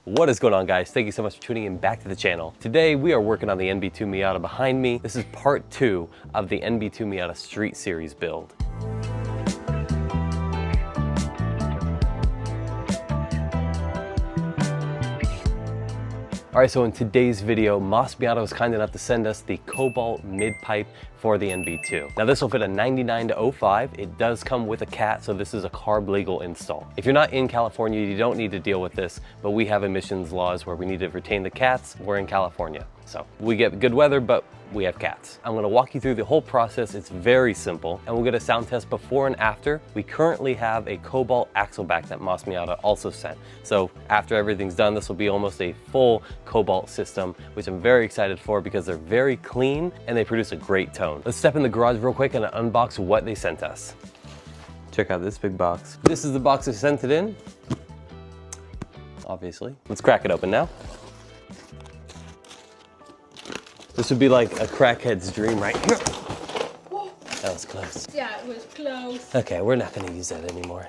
What is going on, guys? Thank you so much for tuning in back to the channel. Today we are working on the NB2 Miata behind me. This is part 2 of the NB2 Miata Street Series build. All right, so in today's video, Miata was kind enough to send us the Cobalt mid-pipe for the NB2. Now this will fit a 99 to 05. It does come with a cat, so this is a CARB-legal install. If you're not in California, you don't need to deal with this, but we have emissions laws where we need to retain the cats. We're in California, so we get good weather, but we have cats. I'm gonna walk you through the whole process. It's very simple, and we'll get a sound test before and after. We currently have a Cobalt axle back that Miata also sent. So after everything's done, this will be almost a full Cobalt system, which I'm very excited for because they're very clean and they produce a great tone. Let's step in the garage real quick and unbox what they sent us. Check out this big box. This is the box they sent it in, obviously. Let's crack it open now. This would be like a crackhead's dream right here. That was close. Yeah, it was close. Okay, we're not gonna use that anymore.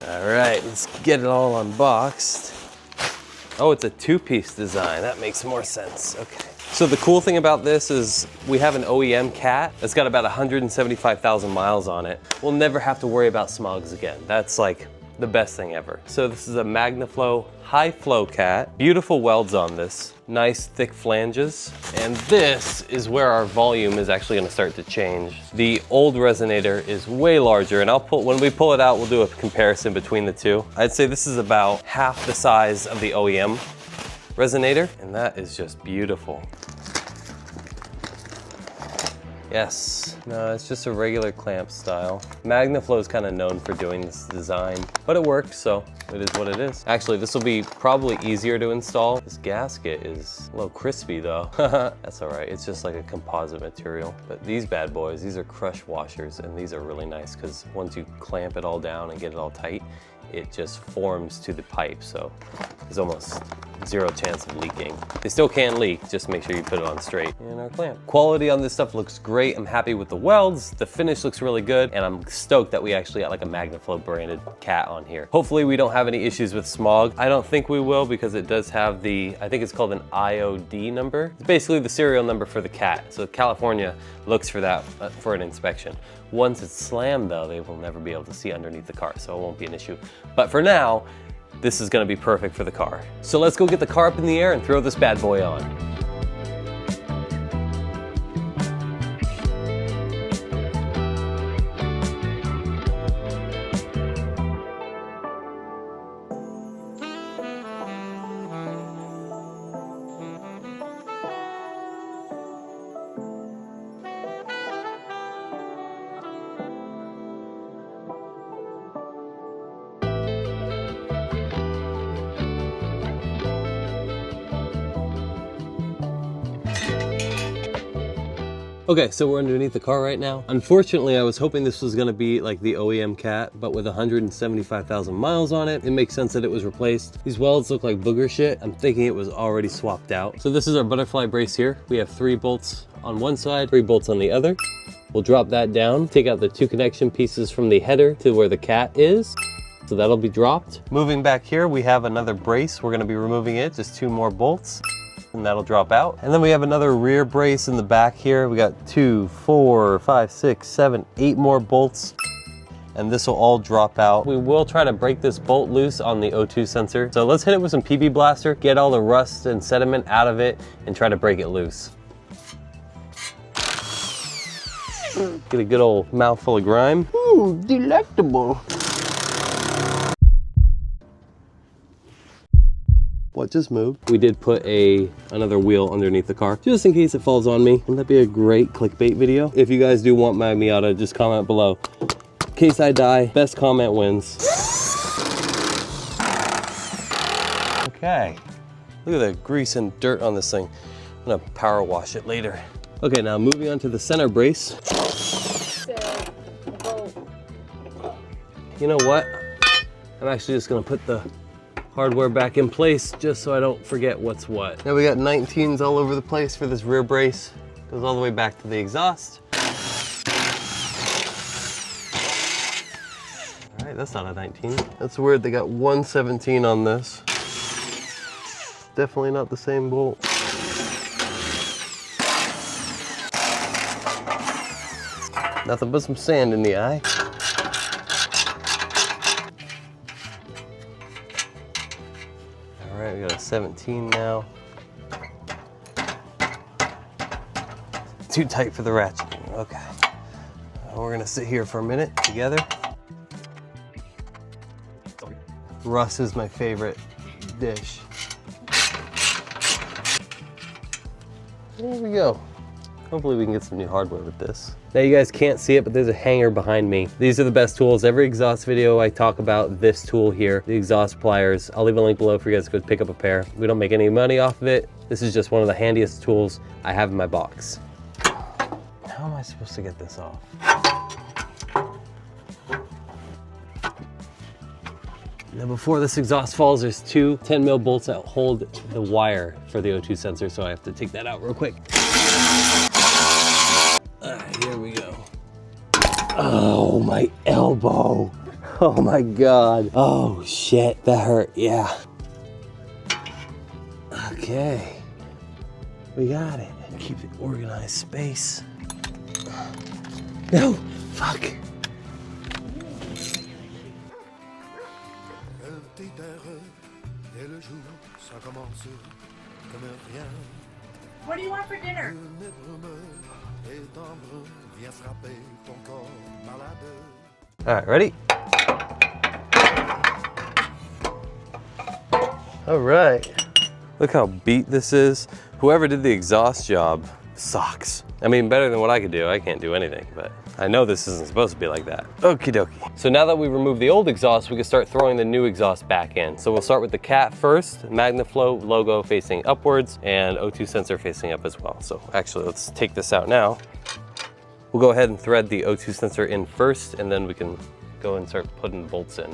All right, let's get it all unboxed. Oh, it's a two-piece design. That makes more sense, okay. So the cool thing about this is we have an OEM cat that's got about 175,000 miles on it. We'll never have to worry about smogs again. That's like the best thing ever. So this is a Magnaflow High-Flow Cat. Beautiful welds on this. Nice thick flanges. And this is where our volume is actually gonna start to change. The old resonator is way larger, and when we pull it out, we'll do a comparison between the two. I'd say this is about half the size of the OEM resonator, and that is just beautiful. Yes, no, it's just a regular clamp style. Magnaflow is kind of known for doing this design, but it works, so it is what it is. Actually, this will be probably easier to install. This gasket is a little crispy though. That's all right, it's just like a composite material. But these bad boys, these are crush washers, and these are really nice because once you clamp it all down and get it all tight, it just forms to the pipe, so there's almost zero chance of leaking. They still can leak, just make sure you put it on straight. And our clamp. Quality on this stuff looks great. I'm happy with the welds. The finish looks really good, and I'm stoked that we actually got like a Magnaflow branded cat on here. Hopefully we don't have any issues with smog. I don't think we will because it does have the, I think it's called an IOD number. It's basically the serial number for the cat. So California looks for that for an inspection. Once it's slammed though, they will never be able to see underneath the car, so it won't be an issue. But for now, this is gonna be perfect for the car. So let's go get the car up in the air and throw this bad boy on. Okay, so we're underneath the car right now. Unfortunately, I was hoping this was gonna be like the OEM cat, but with 175,000 miles on it, it makes sense that it was replaced. These welds look like booger shit. I'm thinking it was already swapped out. So this is our butterfly brace here. We have 3 bolts on one side, 3 bolts on the other. We'll drop that down, take out the 2 connection pieces from the header to where the cat is. So that'll be dropped. Moving back here, we have another brace. We're gonna be removing it, just 2 more bolts, and that'll drop out. And then we have another rear brace in the back here. We got 2, 4, 5, 6, 7, 8 more bolts, and this will all drop out. We will try to break this bolt loose on the O2 sensor. So let's hit it with some PB Blaster, get all the rust and sediment out of it, and try to break it loose. Get a good old mouthful of grime. Ooh, delectable. What just moved? We did put another wheel underneath the car, just in case it falls on me. Wouldn't that be a great clickbait video? If you guys do want my Miata, just comment below. In case I die, best comment wins. Okay, look at the grease and dirt on this thing. I'm gonna power wash it later. Okay, now moving on to the center brace. You know what? I'm actually just gonna put the hardware back in place just so I don't forget what's what. Now we got 19s all over the place for this rear brace. Goes all the way back to the exhaust. that's not a 19. That's weird, they got 117 on this. Definitely not the same bolt. Nothing but some sand in the eye. All right, we got a 17 now. Too tight for the ratcheting, okay. We're gonna sit here for a minute together. Russ is my favorite dish. There we go. Hopefully we can get some new hardware with this. Now you guys can't see it, but there's a hanger behind me. These are the best tools. Every exhaust video I talk about this tool here, the exhaust pliers. I'll leave a link below for you guys to go pick up a pair. We don't make any money off of it. This is just one of the handiest tools I have in my box. How am I supposed to get this off? Now before this exhaust falls, there's two 10mm bolts that hold the wire for the O2 sensor, so I have to take that out real quick. All right, here we go. Oh, my elbow. Oh my God. Oh shit, that hurt, yeah. Okay, we got it. Keep it organized space. No, fuck. What do you want for dinner? All right, ready? All right. Look how beat this is. Whoever did the exhaust job sucks. I mean, better than what I could do. I can't do anything, but I know this isn't supposed to be like that. Okie dokie. So now that we removed the old exhaust, we can start throwing the new exhaust back in. So we'll start with the Cat first, Magnaflow logo facing upwards, and O2 sensor facing up as well. So actually, let's take this out now. We'll go ahead and thread the O2 sensor in first, and then we can go and start putting the bolts in.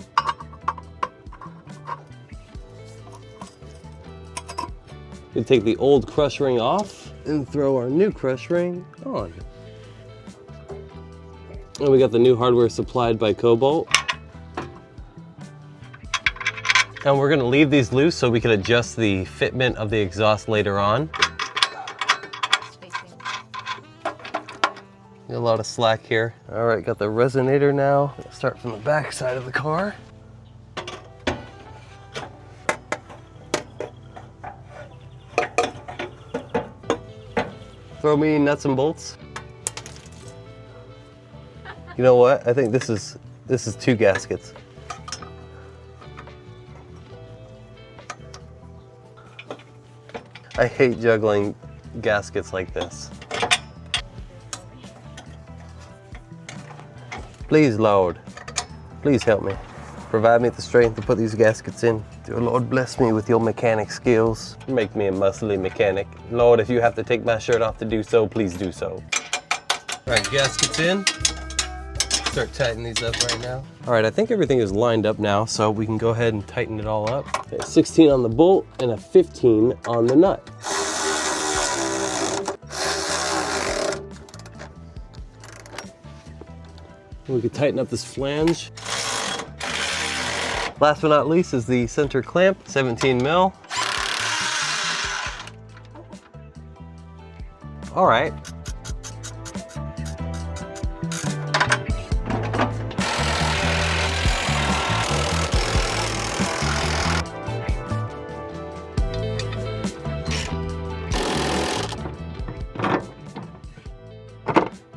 We'll take the old crush ring off and throw our new crush ring on. And we got the new hardware supplied by Cobalt. And we're gonna leave these loose so we can adjust the fitment of the exhaust later on. Got a lot of slack here. All right, got the resonator now. Let's start from the back side of the car. Throw me nuts and bolts. You know what? I think this is 2 gaskets. I hate juggling gaskets like this. Please, Lord, please help me. Provide me the strength to put these gaskets in. Dear Lord, bless me with your mechanic skills. Make me a muscly mechanic. Lord, if you have to take my shirt off to do so, please do so. All right, gaskets in. Start tightening these up right now. All right, I think everything is lined up now, so we can go ahead and tighten it all up. Okay, 16 on the bolt and a 15 on the nut. We can tighten up this flange. Last but not least is the center clamp, 17mm. All right.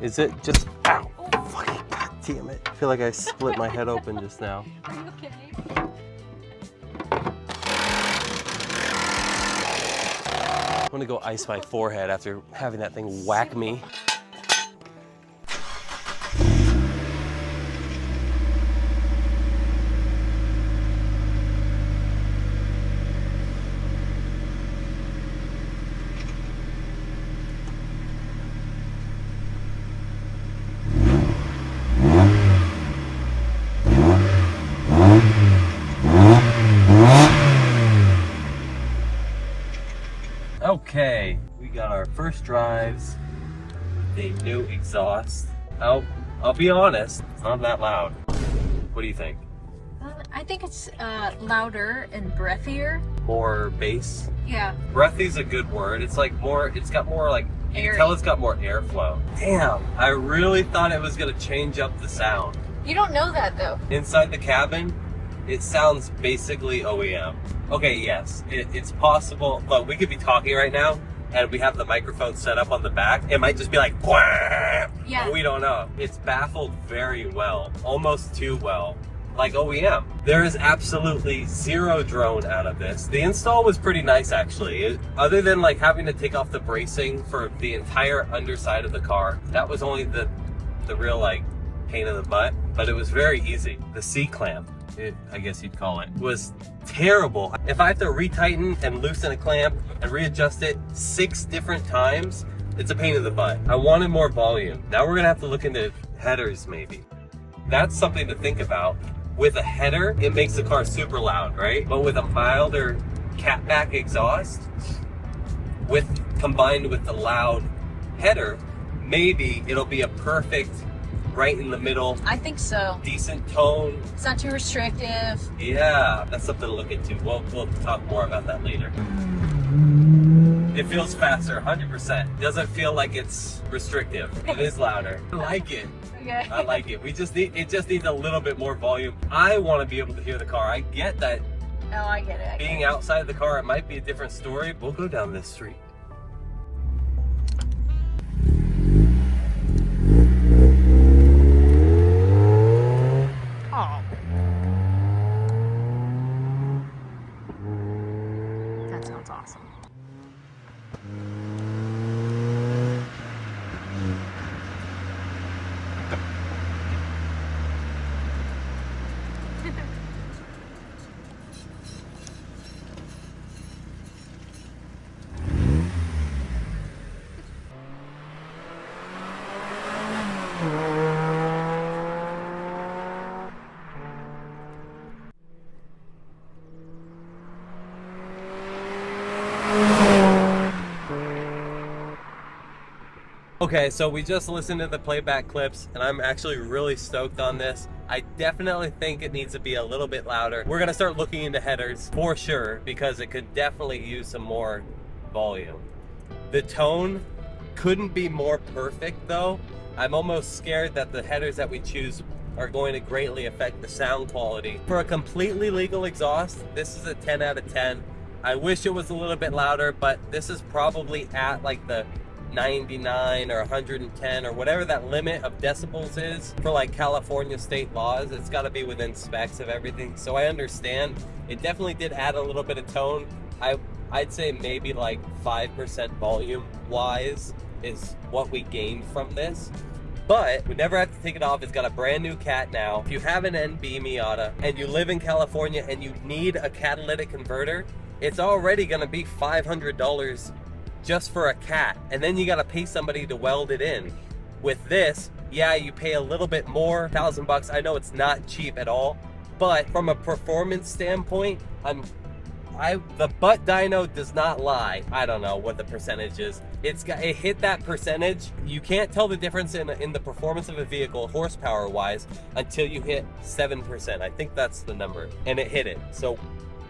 Is it just, ow, fucking god damn it. I feel like I split my head open just now. Are you okay? I'm gonna go ice my forehead after having that thing whack me. Okay, we got our first drives, the new exhaust. I'll be honest, it's not that loud. What do you think? think it's louder and breathier. More bass. Yeah. Breathy's a good word. It's like more, it's got more like, you Airy. can tell it's got more airflow. Damn, I really thought it was gonna change up the sound. You don't know that though. Inside the cabin, it sounds basically OEM. Okay, yes, it's possible. Look, we could be talking right now and we have the microphone set up on the back. It might just be like, "Wah!" Yeah. We don't know. It's baffled very well, almost too well, like OEM. There is absolutely zero drone out of this. The install was pretty nice actually. Other than like having to take off the bracing for the entire underside of the car, that was only the real like pain in the butt, but it was very easy. The C-clamp, I guess you'd call it, was terrible. If I have to retighten and loosen a clamp and readjust it 6 different times, it's a pain in the butt. I wanted more volume. Now we're gonna have to look into headers maybe. That's something to think about. With a header, it makes the car super loud, right? But with a milder catback exhaust, combined with the loud header, maybe it'll be a perfect right in the middle. I think so. Decent tone. It's not too restrictive. Yeah, that's something to look into. We'll talk more about that later. It feels faster, 100%. Doesn't feel like it's restrictive. It is louder. I like it. Okay. I like it. It just needs a little bit more volume. I want to be able to hear the car. I get that Oh, I get it. being outside of the car, it might be a different story. We'll go down this street. Oh. That sounds awesome. Okay, so we just listened to the playback clips and I'm actually really stoked on this. I definitely think it needs to be a little bit louder. We're gonna start looking into headers for sure because it could definitely use some more volume. The tone couldn't be more perfect though. I'm almost scared that the headers that we choose are going to greatly affect the sound quality. For a completely legal exhaust, this is a 10 out of 10. I wish it was a little bit louder, but this is probably at like the 99 or 110 or whatever that limit of decibels is for like California state laws. It's got to be within specs of everything, so I understand. It definitely did add a little bit of tone. I'd say maybe like 5% volume wise is what we gained from this, but we never have to take it off. It's got a brand new Cat now. If you have an NB Miata and you live in California and you need a catalytic converter, it's already going to be $500 just for a Cat, and then you got to pay somebody to weld it in. With this, yeah, you pay a little bit more, $1,000 bucks. I know it's not cheap at all, but from a performance standpoint, the butt dyno does not lie. I don't know what the percentage is. It hit that percentage. You can't tell the difference in the performance of a vehicle horsepower wise until you hit 7%. I think that's the number, and it hit it. So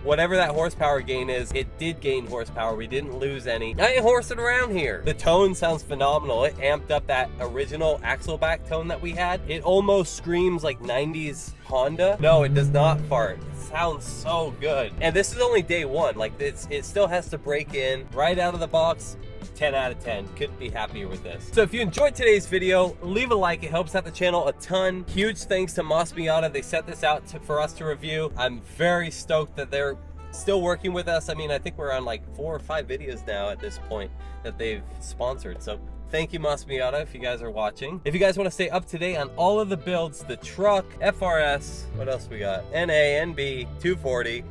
whatever that horsepower gain is, it did gain horsepower. We didn't lose any. I ain't horsing around here. The tone sounds phenomenal. It amped up that original axle back tone that we had. It almost screams like 90s Honda. No, it does not fart. It sounds so good. And this is only day one. Like it still has to break in right out of the box. 10 out of 10. Couldn't be happier with this. So if you enjoyed today's video, leave a like. It helps out the channel a ton. Huge thanks to Miata. They set this out for us to review. I'm very stoked that they're still working with us. I mean, I think we're on like 4 or 5 videos now at this point that they've sponsored. So thank you, Miata, if you guys are watching. If you guys want to stay up to date on all of the builds, the truck, FRS, what else we got? NA, NB, 240.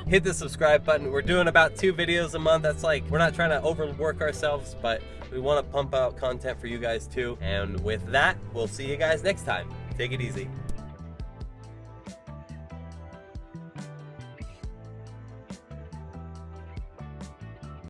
Hit the subscribe button. We're doing about 2 videos a month. That's like, we're not trying to overwork ourselves, but we want to pump out content for you guys too. And with that, we'll see you guys next time. Take it easy.